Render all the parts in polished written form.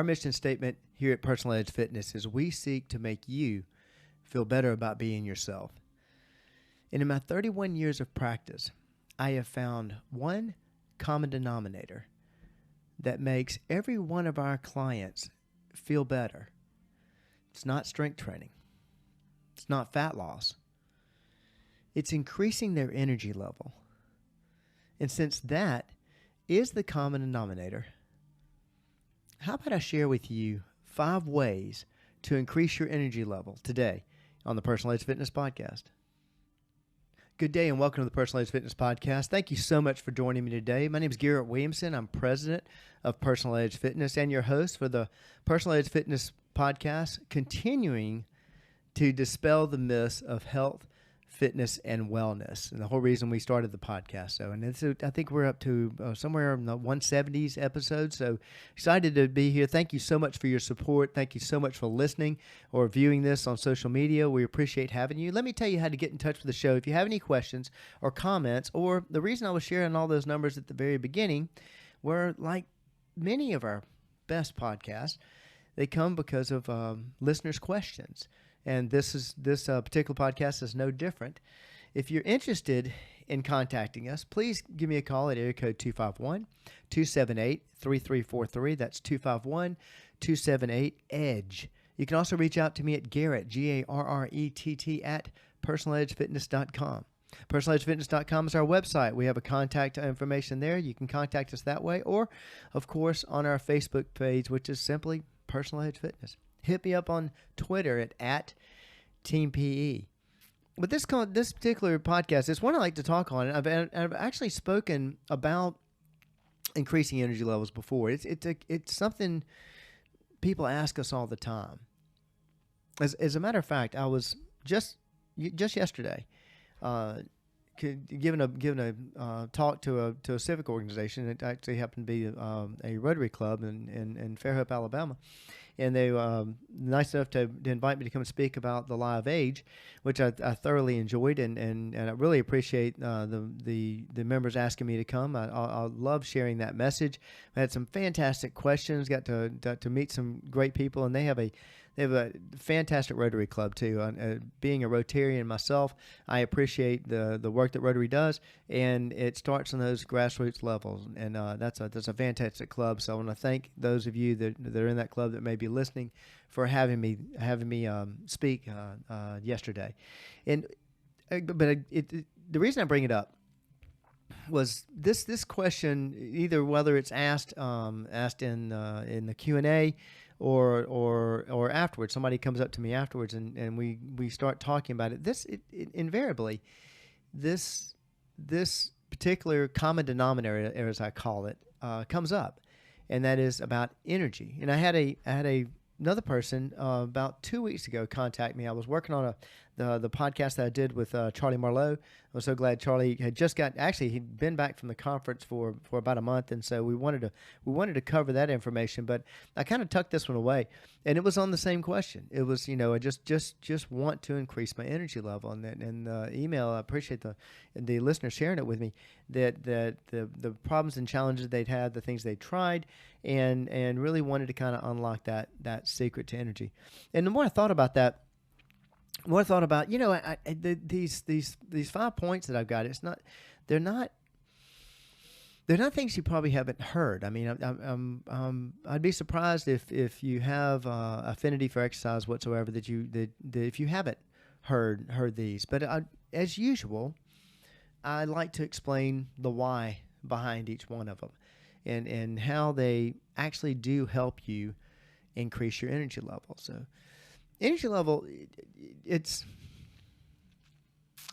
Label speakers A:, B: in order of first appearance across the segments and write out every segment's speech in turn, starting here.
A: Our mission statement here at Personal Edge Fitness is we seek to make you feel better about being yourself. And in my 31 years of practice, I have found one common denominator that makes every one of our clients feel better. It's not strength training. It's not fat loss. It's increasing their energy level. And since that is the common denominator, how about I share with you 5 ways to increase your energy level today on the Personal Edge Fitness Podcast. Good day and welcome to the Personal Edge Fitness Podcast. Thank you so much for joining me today. My name is Garrett Williamson. I'm president of Personal Edge Fitness and your host for the Personal Edge Fitness Podcast, continuing to dispel the myths of health, fitness, and wellness, and the whole reason we started the podcast. I think we're up to somewhere in the 170s episodes, so excited to be here. Thank you so much for your support. Thank you so much for listening or viewing this on social media. We appreciate having you. Let me tell you how to get in touch with the show. If you have any questions or comments, or the reason I was sharing all those numbers at the very beginning were, like many of our best podcasts, they come because of listeners' questions. And this particular podcast is no different. If you're interested in contacting us, please give me a call at area code 251-278-3343. That's 251-278-EDGE. You can also reach out to me at Garrett, Garrett, at personaledgefitness.com. Personaledgefitness.com is our website. We have a contact information there. You can contact us that way, or, of course, on our Facebook page, which is simply Personal Edge Fitness. Hit me up on Twitter at TeamPE. But this particular podcast is one I like to talk on. I've actually spoken about increasing energy levels before. It's something people ask us all the time. As a matter of fact, I was just yesterday giving a talk to a civic organization. It actually happened to be a Rotary Club in Fairhope, Alabama. And they were nice enough to invite me to come and speak about the Lie of Age, which I thoroughly enjoyed, and I really appreciate the members asking me to come. I love sharing that message. I had some fantastic questions, got to meet some great people, and they have a fantastic Rotary Club too. Being a Rotarian myself, I appreciate the work that Rotary does, and it starts on those grassroots levels, and that's a fantastic club. So I want to thank those of you that are in that club that may be listening for having me speak yesterday. And the reason I bring it up was this question, either whether it's asked in the Q&A or afterwards. Somebody comes up to me afterwards and we start talking about it. Invariably, this particular common denominator, as I call it, comes up, and that is about energy. And I had another person about 2 weeks ago contact me. I was working on the podcast that I did with Charlie Marlowe. I was so glad Charlie had he'd been back from the conference for about a month, and so we wanted to cover that information. But I kind of tucked this one away, and it was on the same question. It was, I just want to increase my energy level, and the email. I appreciate the listener sharing it with me, that the problems and challenges they'd had, the things they tried, and really wanted to kind of unlock that secret to energy. And the more I thought about that, these 5 points that I've got, they're not things you probably haven't heard. I mean, I'd be surprised if you have affinity for exercise whatsoever that if you haven't heard these. But as usual, I like to explain the why behind each one of them, and how they actually do help you increase your energy level. So energy level,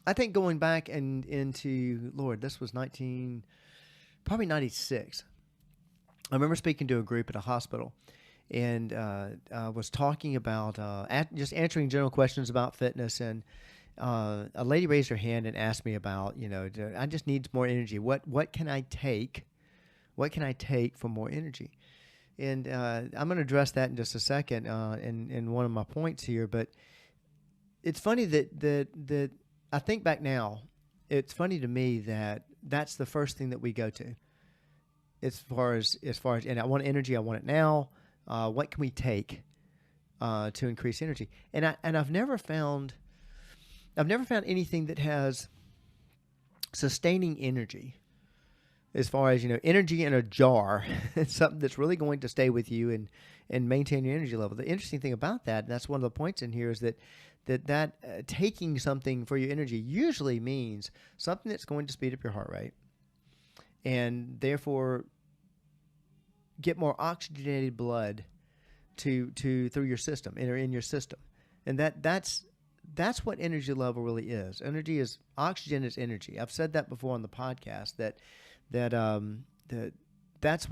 A: I think going back into, Lord, this was probably 96. I remember speaking to a group at a hospital, and was talking about just answering general questions about fitness, and a lady raised her hand and asked me about, I just need more energy. What can I take? What can I take for more energy? And I'm going to address that in just a second in one of my points here. But it's funny that I think back now, it's funny to me that that's the first thing that we go to as far as, and I want energy, I want it now. What can we take to increase energy? And I've never found anything that has sustaining energy. As far as, energy in a jar, it's something that's really going to stay with you and maintain your energy level. The interesting thing about that, and that's one of the points in here, is that taking something for your energy usually means something that's going to speed up your heart rate and therefore get more oxygenated blood through your system or in your system. And that's what energy level really is. Energy is oxygen is energy. I've said that before on the podcast that's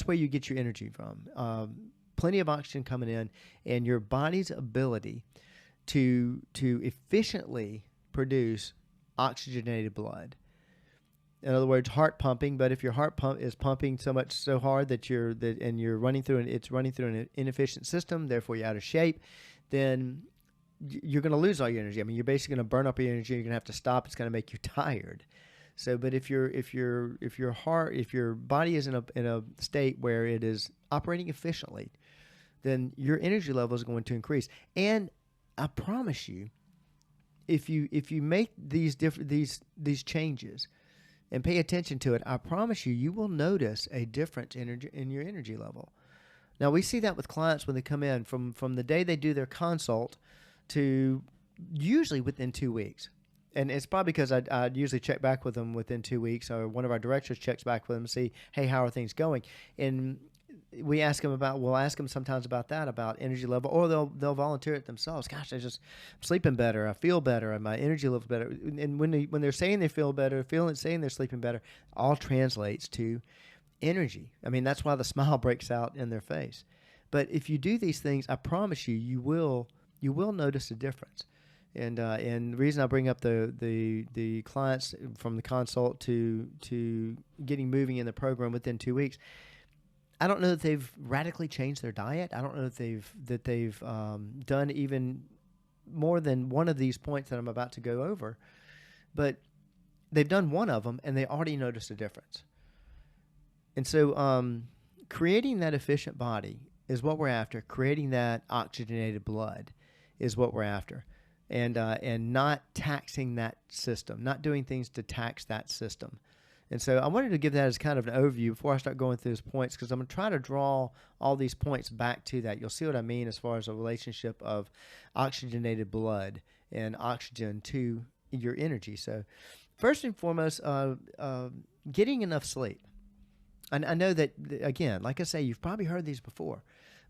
A: where you get your energy from. Plenty of oxygen coming in, and your body's ability to efficiently produce oxygenated blood. In other words, heart pumping. But if your heart pump is pumping so hard that you're running through an inefficient system, therefore you're out of shape, then you're going to lose all your energy. I mean, you're basically going to burn up your energy. You're going to have to stop. It's going to make you tired. So, but if your body is in a state where it is operating efficiently, then your energy level is going to increase. And I promise you, if you make these changes and pay attention to it, I promise you will notice a difference in your energy level. Now, we see that with clients when they come in from the day they do their consult to usually within 2 weeks. And it's probably because I usually check back with them within 2 weeks, or one of our directors checks back with them to see, hey, how are things going? And we'll ask them sometimes about energy level, or they'll volunteer it themselves. Gosh, I'm sleeping better. I feel better, and my energy level's better. And when they're saying they feel better, saying they're sleeping better, all translates to energy. I mean, that's why the smile breaks out in their face. But if you do these things, I promise you will notice a difference. And the reason I bring up the clients from the consult to getting moving in the program within 2 weeks, I don't know that they've radically changed their diet. I don't know that they've done even more than one of these points that I'm about to go over, but they've done one of them and they already noticed a difference. And so creating that efficient body is what we're after. Creating that oxygenated blood is what we're after. And not taxing that system, not doing things to tax that system. And so I wanted to give that as kind of an overview before I start going through those points, because I'm going to try to draw all these points back to that. You'll see what I mean as far as a relationship of oxygenated blood and oxygen to your energy. So first and foremost, getting enough sleep. And I know that, again, like I say, you've probably heard these before,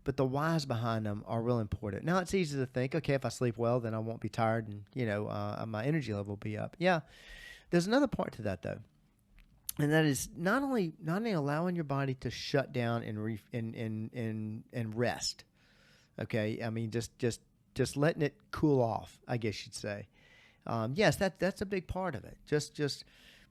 A: but the whys behind them are real important. Now, it's easy to think, okay, if I sleep well, then I won't be tired and, my energy level will be up. Yeah. There's another part to that, though. And that is not only allowing your body to shut down and rest. Okay? I mean, just letting it cool off, I guess you'd say. Yes, that's a big part of it. Just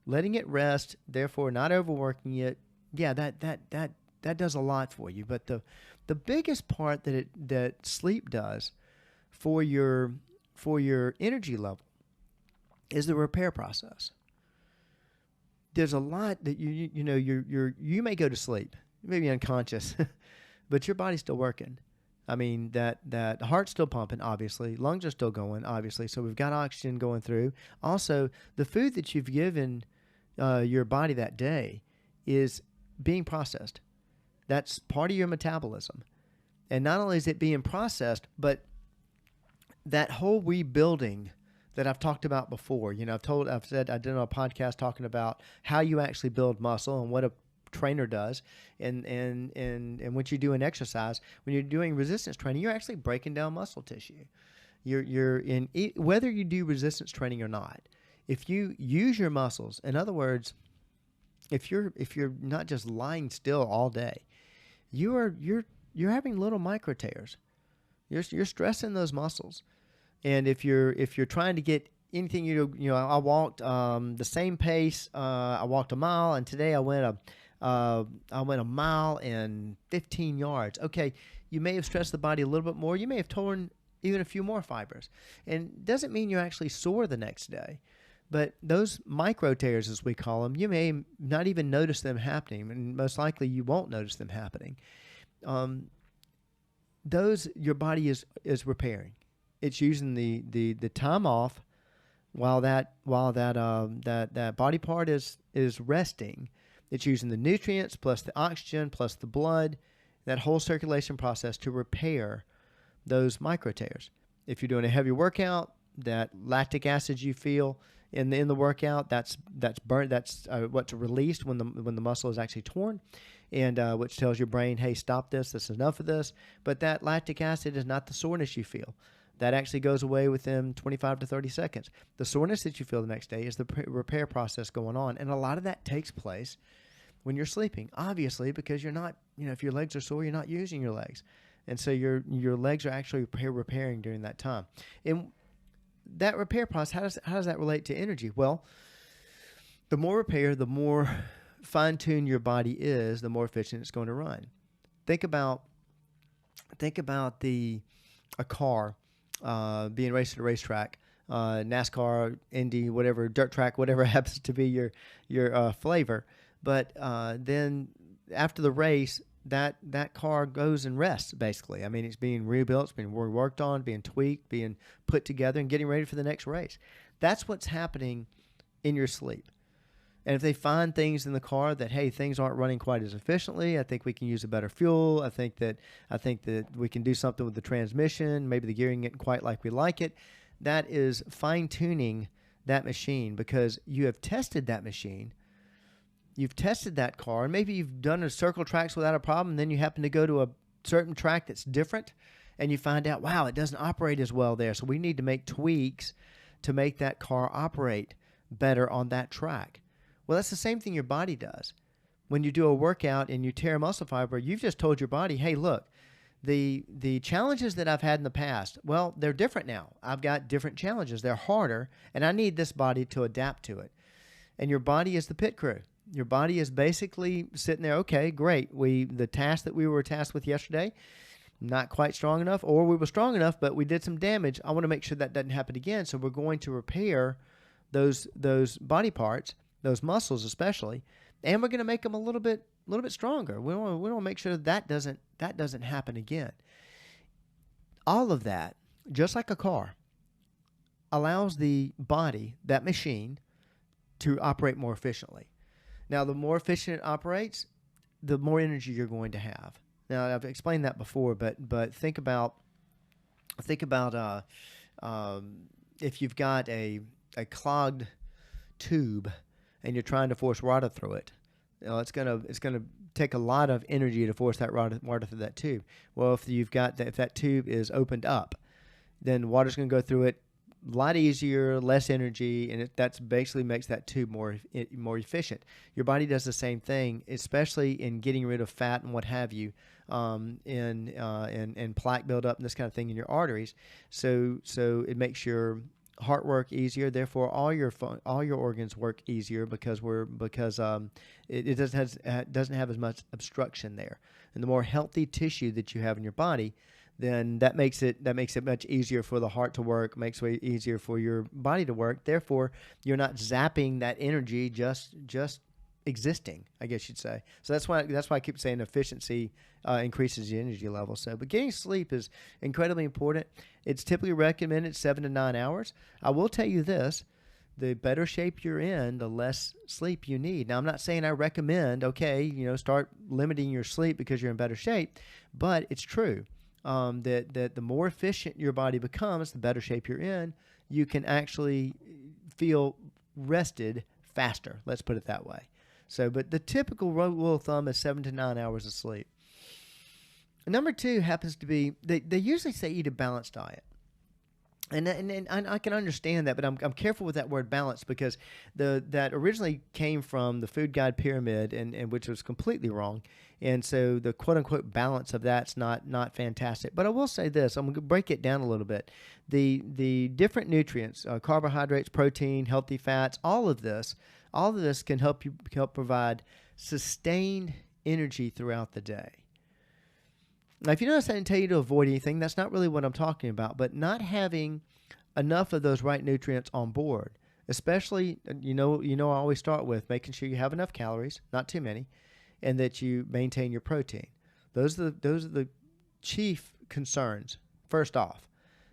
A: letting it rest, therefore not overworking it. Yeah, that does a lot for you. But the biggest part that sleep does for your energy level is the repair process. There's a lot that you may go to sleep, you may be unconscious, but your body's still working. I mean, that heart's still pumping, obviously, lungs are still going, obviously. So we've got oxygen going through. Also, the food that you've given your body that day is being processed. That's part of your metabolism. And not only is it being processed, but that whole rebuilding that I've talked about before. I've said I did a podcast talking about how you actually build muscle and what a trainer does. And what you do in exercise, when you're doing resistance training, you're actually breaking down muscle tissue. Whether you do resistance training or not, if you use your muscles, in other words, if you're not just lying still all day, you're having little micro tears. You're stressing those muscles. And if you're trying to get anything, I walked the same pace. I walked a mile, and today I went a mile and 15 yards. Okay, you may have stressed the body a little bit more. You may have torn even a few more fibers, and it doesn't mean you're actually sore the next day. But those micro tears, as we call them, you may not even notice them happening, and most likely you won't notice them happening. those your body is repairing. It's using the time off while that body part is resting. It's using the nutrients plus the oxygen plus the blood, that whole circulation process to repair those micro tears. If you're doing a heavy workout, that lactic acid you feel in the workout, that's burnt. That's what's released when the muscle is actually torn, and which tells your brain, hey, stop this. This is enough of this. But that lactic acid is not the soreness you feel. That actually goes away within 25 to 30 seconds. The soreness that you feel the next day is the repair process going on, and a lot of that takes place when you're sleeping, obviously, because you're not, if your legs are sore, you're not using your legs. And so your legs are actually repairing during that time. And that repair process, how does that relate to energy? Well, the more repair, the more fine-tuned your body is, the more efficient it's going to run. Think about a car being raced at a racetrack, NASCAR, Indy, whatever, dirt track, whatever happens to be your flavor. But then after the race, that car goes and rests, basically. I mean, it's being rebuilt, it's being worked on, being tweaked, being put together, and getting ready for the next race. That's what's happening in your sleep. And if they find things in the car that, hey, things aren't running quite as efficiently, I think we can use a better fuel. I think that we can do something with the transmission. Maybe the gearing isn't quite like we like it. That is fine-tuning that machine, because you have tested that machine. You've tested that car, and maybe you've done a circle tracks without a problem, and then you happen to go to a certain track that's different, and you find out, wow, it doesn't operate as well there. So we need to make tweaks to make that car operate better on that track. Well, that's the same thing your body does. When you do a workout and you tear a muscle fiber, you've just told your body, hey, look, the challenges that I've had in the past, well, they're different now. I've got different challenges. They're harder, and I need this body to adapt to it. And your body is the pit crew. Your body is basically sitting there, okay, great. The task that we were tasked with yesterday, not quite strong enough, or we were strong enough, but we did some damage. I want to make sure that doesn't happen again. So we're going to repair those body parts, those muscles especially, and we're going to make them a little bit stronger. We want to make sure that doesn't happen again. All of that, just like a car, allows the body, that machine, to operate more efficiently. Now, the more efficient it operates, the more energy you're going to have. Now, I've explained that before, but think about if you've got a clogged tube and you're trying to force water through it. It's gonna take a lot of energy to force that water through that tube. Well, if that tube is opened up, then water's going to go through it a lot easier, less energy, and that's basically makes that tube more efficient. Your body does the same thing, especially in getting rid of fat and what have you, and plaque buildup and this kind of thing in your arteries. So it makes your heart work easier. Therefore, all your organs work easier because it doesn't have as much obstruction there. And the more healthy tissue that you have in your body, then that makes it much easier for the heart to work, makes it easier for your body to work. Therefore, you're not zapping that energy just existing, I guess you'd say. So that's why I keep saying efficiency increases the energy level. So, but getting sleep is incredibly important. It's typically recommended 7 to 9 hours. I will tell you this: the better shape you're in, the less sleep you need. Now, I'm not saying I recommend, start limiting your sleep because you're in better shape, but it's true. That the more efficient your body becomes, the better shape you're in, you can actually feel rested faster. Let's put it that way. So, but the typical rule of thumb is 7 to 9 hours of sleep. Number 2 happens to be, they usually say eat a balanced diet. And I can understand that, but I'm careful with that word balance because that originally came from the food guide pyramid, and which was completely wrong. And so the quote unquote balance of that's not fantastic. But I will say this: I'm going to break it down a little bit. The different nutrients, carbohydrates, protein, healthy fats, all of this can help provide sustained energy throughout the day. Now, if you notice, I didn't tell you to avoid anything. That's not really what I'm talking about. But not having enough of those right nutrients on board, especially, I always start with making sure you have enough calories, not too many, and that you maintain your protein. Those are the chief concerns. First off,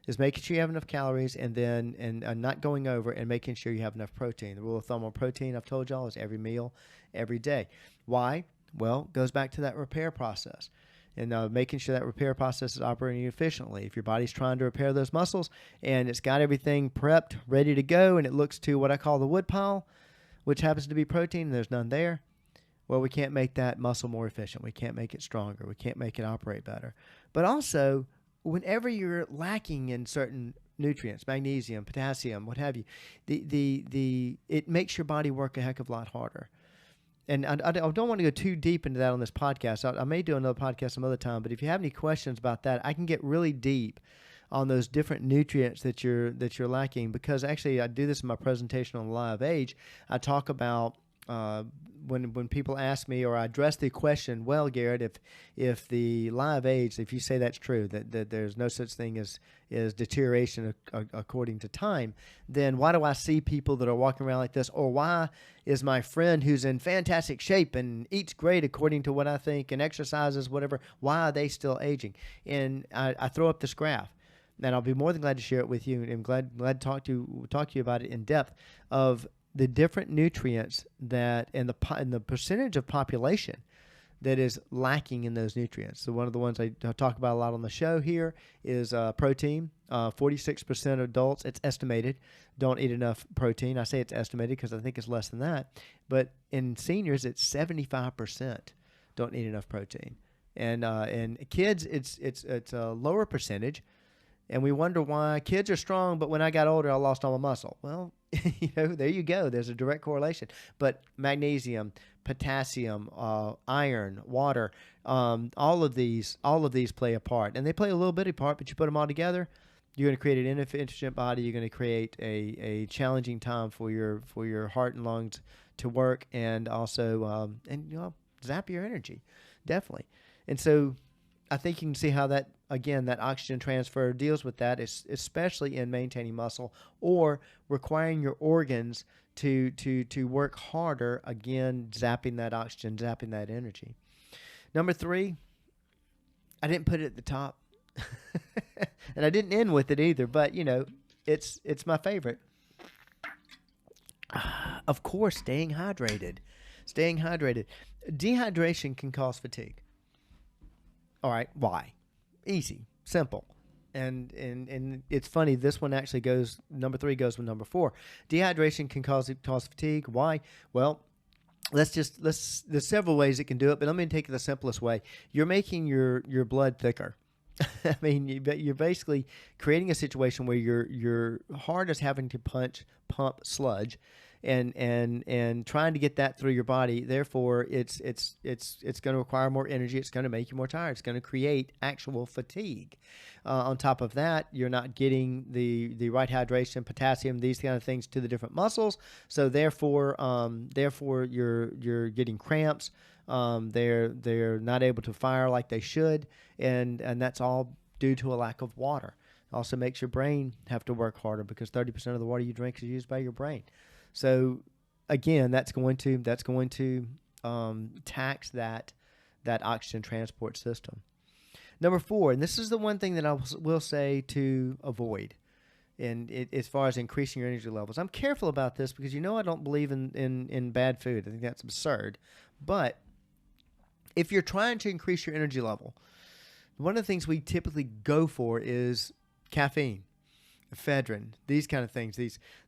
A: is making sure you have enough calories, and then and not going over, and making sure you have enough protein. The rule of thumb on protein, I've told y'all, is every meal, every day. Why? Well, it goes back to that repair process. And making sure that repair process is operating efficiently. If your body's trying to repair those muscles and it's got everything prepped, ready to go, and it looks to what I call the wood pile, which happens to be protein, and there's none there, well, we can't make that muscle more efficient. We can't make it stronger. We can't make it operate better. But also, whenever you're lacking in certain nutrients, magnesium, potassium, what have you, it makes your body work a heck of a lot harder. And I don't want to go too deep into that on this podcast. I may do another podcast some other time, but if you have any questions about that, I can get really deep on those different nutrients that you're lacking, because actually I do this in my presentation on Live Age. I talk about when people ask me, or I address the question, well, Garrett, if the Live Age, if you say that's true, that there's no such thing as deterioration according to time, then why do I see people that are walking around like this? Or why is my friend who's in fantastic shape and eats great according to what I think and exercises, whatever, why are they still aging? And I throw up this graph. And I'll be more than glad to share it with you, and I'm glad to talk to you about it in depth, of the different nutrients that and the percentage of population that is lacking in those nutrients. So one of the ones I talk about a lot on the show here is protein. 46% of adults, it's estimated, don't eat enough protein. I say it's estimated because I think it's less than that. But in seniors, it's 75% don't eat enough protein. And kids, it's a lower percentage. And we wonder why kids are strong, but when I got older, I lost all my muscle. Well, there you go. There's a direct correlation. But magnesium, potassium, iron, water, all of these play a part. And they play a little bitty part, but you put them all together, you're going to create an inefficient body. You're going to create a challenging time for your heart and lungs to work, and also zap your energy, definitely. And so I think you can see how that oxygen transfer deals with that, especially in maintaining muscle or requiring your organs to work harder, again, zapping that oxygen, zapping that energy. Number 3, I didn't put it at the top, and I didn't end with it either, but, it's my favorite. Of course, staying hydrated. Dehydration can cause fatigue. All right, why? Easy, simple. And it's funny, this one actually number 3 goes with number 4. Dehydration can cause fatigue. Why? Well, there's several ways it can do it, but let me take it the simplest way. You're making your blood thicker. I mean, you're basically creating a situation where your heart is having to pump sludge, and trying to get that through your body. Therefore, it's going to require more energy. It's going to make you more tired. It's going to create actual fatigue. On top of that, you're not getting the right hydration, potassium, these kind of things to the different muscles. So therefore you're getting cramps. They're not able to fire like they should, and that's all due to a lack of water. Also makes your brain have to work harder, because 30% of the water you drink is used by your brain. So again, that's going to tax that oxygen transport system. Number 4, and this is the one thing that I will say to avoid, and as far as increasing your energy levels. I'm careful about this because I don't believe in bad food. I think that's absurd. But if you're trying to increase your energy level, one of the things we typically go for is caffeine, ephedrine, these kind of things.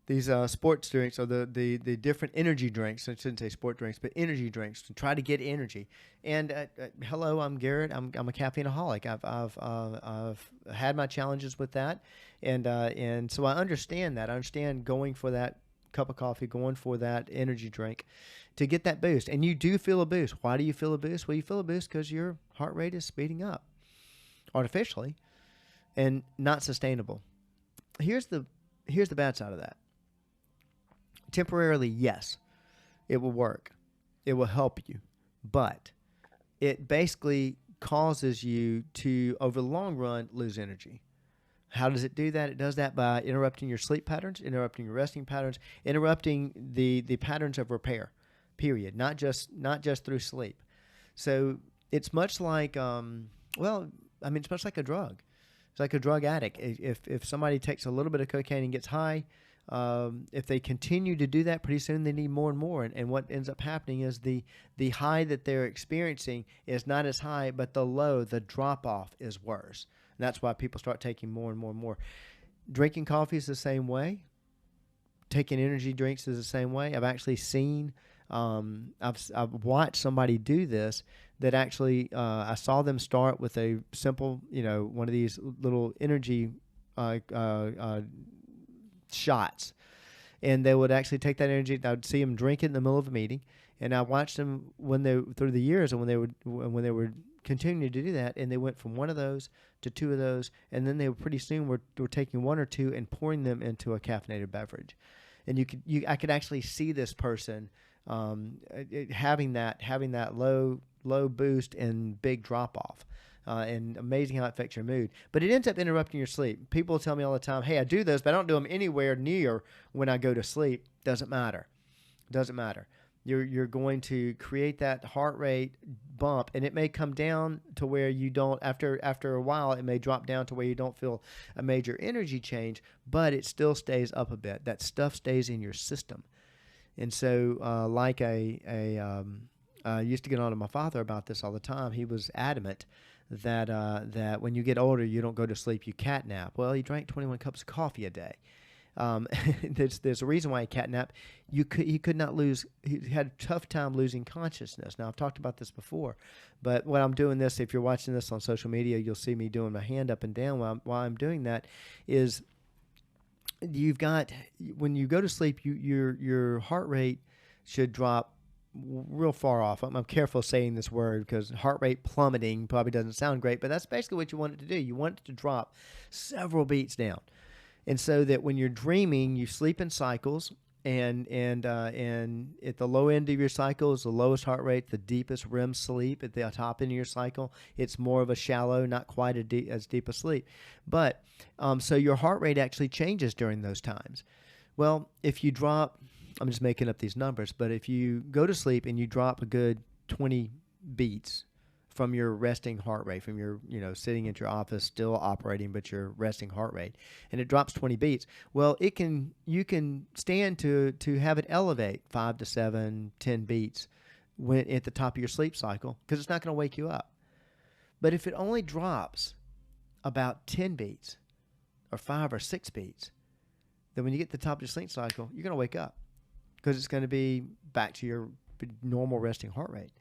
A: These sports drinks, or the different energy drinks. I shouldn't say sport drinks, but energy drinks to try to get energy. And hello, I'm Garrett. I'm a caffeineaholic. I've had my challenges with that, and so I understand that. I understand going for that cup of coffee, going for that energy drink to get that boost. And you do feel a boost. Why do you feel a boost? Well, you feel a boost because your heart rate is speeding up artificially and not sustainable. Here's the bad side of that. Temporarily, yes, it will work. It will help you. But it basically causes you to, over the long run, lose energy. How does it do that? It does that by interrupting your sleep patterns, interrupting your resting patterns, interrupting the patterns of repair, period, not just through sleep. So it's much like, I mean, it's much like a drug. It's like a drug addict. If somebody takes a little bit of cocaine and gets high, if they continue to do that, pretty soon they need more and more. And what ends up happening is the high that they're experiencing is not as high, but the drop off is worse. And that's why people start taking more and more and more. Drinking coffee is the same way. Taking energy drinks is the same way. I've actually seen, I've watched somebody do this that actually, I saw them start with a simple, one of these little energy shots. And they would actually take that energy. I would see them drink it in the middle of a meeting. And I watched them through the years and when they were continuing to do that, and they went from one of those to two of those, and then they were pretty soon were taking one or two and pouring them into a caffeinated beverage. And I could actually see this person having that low boost and big drop off, and amazing how it affects your mood. But it ends up interrupting your sleep. People tell me all the time, "Hey, I do this, but I don't do them anywhere near when I go to sleep." Doesn't matter. You're going to create that heart rate bump, and it may come down to where you don't, after a while, it may drop down to where you don't feel a major energy change, but it still stays up a bit. That stuff stays in your system. And so I used to get on to my father about this all the time. He was adamant that when you get older, you don't go to sleep, you catnap. Well, he drank 21 cups of coffee a day. There's a reason why he catnapped. He could not lose. He had a tough time losing consciousness. Now, I've talked about this before, but when I'm doing this, if you're watching this on social media, you'll see me doing my hand up and down while I'm doing that. Is when you go to sleep, your heart rate should drop real far off. I'm careful saying this word because heart rate plummeting probably doesn't sound great, but that's basically what you want it to do. You want it to drop several beats down. And so that when you're dreaming, you sleep in cycles, and at the low end of your cycle is the lowest heart rate, the deepest REM sleep. At the top end of your cycle, it's more of a shallow, not quite as deep a sleep. But so your heart rate actually changes during those times. Well, if you drop, I'm just making up these numbers, but if you go to sleep and you drop a good 20 beats from your resting heart rate, from your, sitting at your office still operating, but your resting heart rate, and it drops 20 beats. Well, you can stand to have it elevate 5 to 7, 10 beats when at the top of your sleep cycle, because it's not going to wake you up. But if it only drops about 10 beats or 5 or 6 beats, then when you get to the top of your sleep cycle, you're going to wake up because it's going to be back to your normal resting heart rate.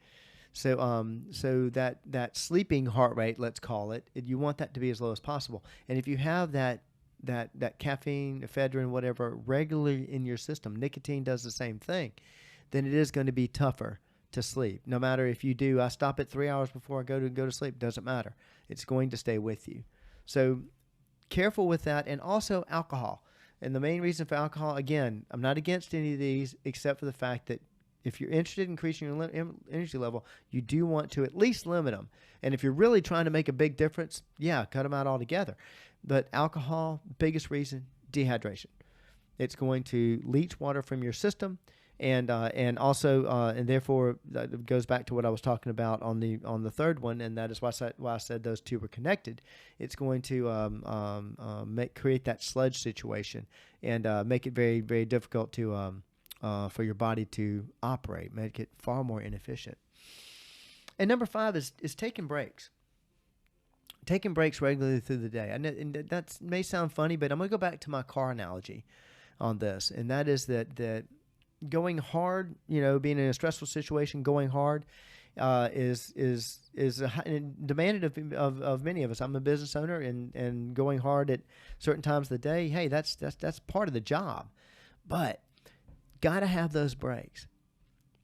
A: So that sleeping heart rate, let's call it, you want that to be as low as possible. And if you have that caffeine, ephedrine, whatever, regularly in your system, nicotine does the same thing, then it is going to be tougher to sleep. No matter if you do, I stop at 3 hours before I go to sleep, doesn't matter. It's going to stay with you. So careful with that. And also alcohol. And the main reason for alcohol, again, I'm not against any of these except for the fact that if you're interested in increasing your energy level, you do want to at least limit them. And if you're really trying to make a big difference, cut them out altogether. But alcohol, biggest reason, dehydration. It's going to leach water from your system, and also and therefore that goes back to what I was talking about on the third one, and that is why I said those two were connected. It's going to create that sludge situation and make it very, very difficult to for your body to operate, make it far more inefficient. And number 5 is taking breaks. Taking breaks regularly through the day. And that may sound funny, but I'm going to go back to my car analogy on this, and that is that going hard, being in a stressful situation, going hard is demanded of many of us. I'm a business owner, and going hard at certain times of the day, hey, that's part of the job. But got to have those breaks.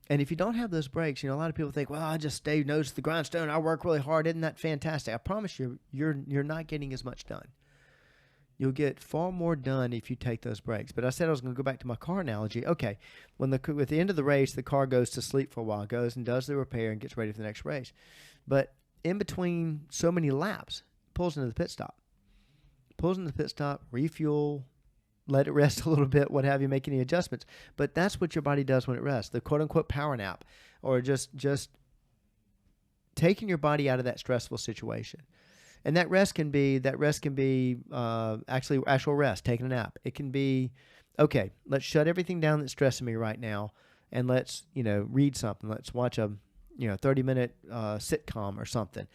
A: And if you don't have those breaks, a lot of people think, well, I just stay nose to the grindstone. I work really hard. Isn't that fantastic? I promise you, you're not getting as much done. You'll get far more done if you take those breaks. But I said I was going to go back to my car analogy. Okay, at the end of the race, the car goes to sleep for a while, goes and does the repair and gets ready for the next race. But in between so many laps, pulls into the pit stop, refuel, let it rest a little bit, what have you, make any adjustments. But that's what your body does when it rests, the quote-unquote power nap, or just taking your body out of that stressful situation. And that rest can be actual rest, taking a nap. It can be, okay, let's shut everything down that's stressing me right now, and let's read something. Let's watch a 30-minute sitcom or something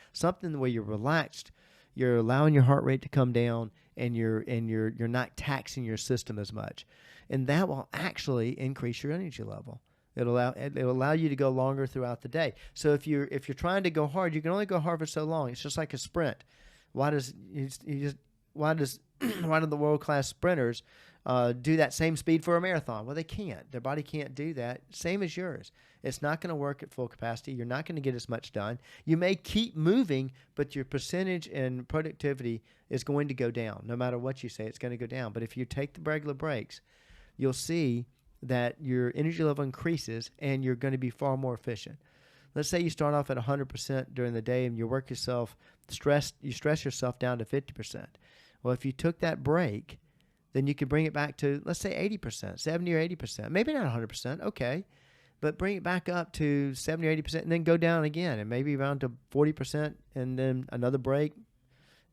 A: where you're relaxed, you're allowing your heart rate to come down, and you're not taxing your system as much, and that will actually increase your energy level. It'll allow you to go longer throughout the day. So if you're trying to go hard, you can only go hard for so long. It's just like a sprint. Why do the world-class sprinters do that same speed for a marathon? Well, they can't. Their body can't do that. Same as yours. It's not going to work at full capacity. You're not going to get as much done. You may keep moving, but your percentage and productivity is going to go down. No matter what you say, it's going to go down. But if you take the regular breaks, you'll see that your energy level increases and you're going to be far more efficient. Let's say you start off at 100% during the day and you stress yourself down to 50%. Well, if you took that break, then you could bring it back to, let's say 80%, 70 or 80%, maybe not 100%, okay, but bring it back up to 70 or 80% and then go down again and maybe around to 40% and then another break,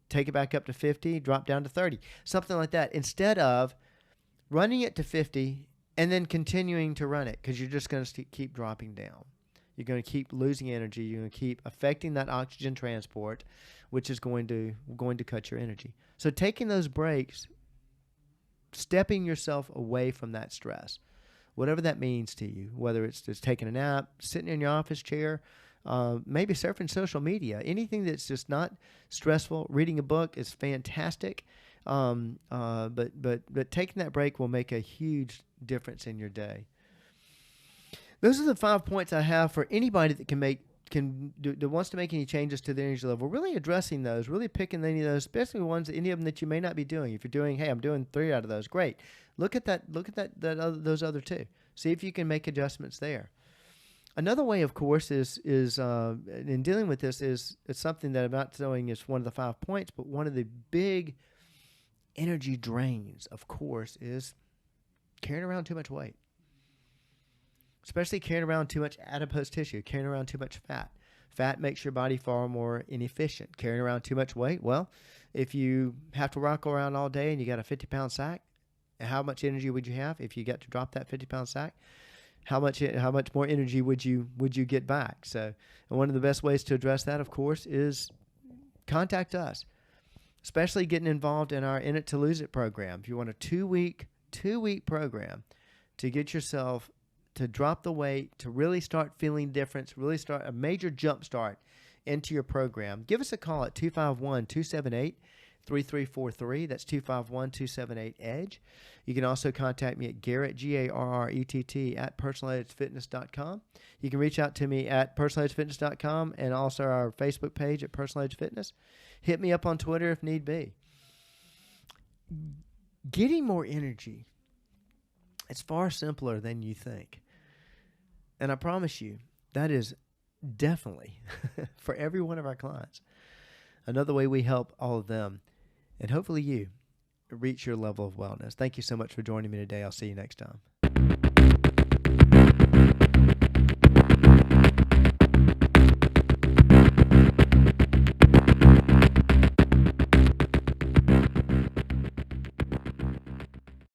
A: take it back up to 50, drop down to 30, something like that, instead of running it to 50 and then continuing to run it, because you're just going to keep dropping down. You're going to keep losing energy. You're going to keep affecting that oxygen transport, which is going to cut your energy. So taking those breaks, stepping yourself away from that stress, whatever that means to you, whether it's just taking a nap, sitting in your office chair, maybe surfing social media, anything that's just not stressful. Reading a book is fantastic. But taking that break will make a huge difference in your day. Those are the 5 points I have for anybody that wants to make any changes to their energy level. Really addressing those, really picking any of those, especially any of them that you may not be doing. If you're doing, hey, I'm doing 3 out of those, great. Look at those other 2. See if you can make adjustments there. Another way, of course, is in dealing with this it's something that I'm not showing is one of the 5 points, but one of the big energy drains, of course, is carrying around too much weight. Especially carrying around too much adipose tissue, carrying around too much fat. Fat makes your body far more inefficient. Carrying around too much weight, well, if you have to rock around all day and you got a 50-pound sack, how much energy would you have if you got to drop that 50-pound sack? How much more energy would you get back? So, and one of the best ways to address that, of course, is contact us. Especially getting involved in our In It to Lose It program. If you want a two-week program to get yourself to drop the weight, to really start feeling difference, really start a major jump start into your program, give us a call at 251-278-3343. That's 251-278-EDGE. You can also contact me at Garrett, Garrett, at personalizedfitness.com. You can reach out to me at personalizedfitness.com and also our Facebook page at Personalized Fitness. Hit me up on Twitter if need be. Getting more energy, it's far simpler than you think. And I promise you, that is definitely, for every one of our clients, another way we help all of them, and hopefully you, reach your level of wellness. Thank you so much for joining me today. I'll see you next time.